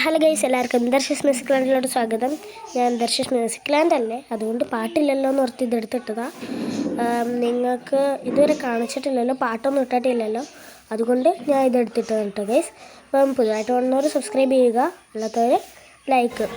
Hello guys, എല്ലാവർക്കും ദർശസ് music ലാൻഡിലോട്ട് സ്വാഗതം. ഞാൻ ദർശസ് മ്യൂസിക് ലാൻഡ് അല്ലേ, അതുകൊണ്ട് പാട്ടില്ലല്ലോ എന്ന് ഓർത്ത് ഇതെടുത്തിട്ടതാണ്. നിങ്ങൾക്ക് ഇതുവരെ കാണിച്ചിട്ടില്ലല്ലോ, പാട്ടൊന്നും ഇട്ടിട്ടില്ലല്ലോ, അതുകൊണ്ട് ഞാൻ ഇതെടുത്തിട്ടതാണ് കേട്ടോ ഗൈസ്. അപ്പം പുതുതായിട്ട് വന്നവർ സബ്സ്ക്രൈബ് ചെയ്യുക, അല്ലാത്തവർ ലൈക്ക്.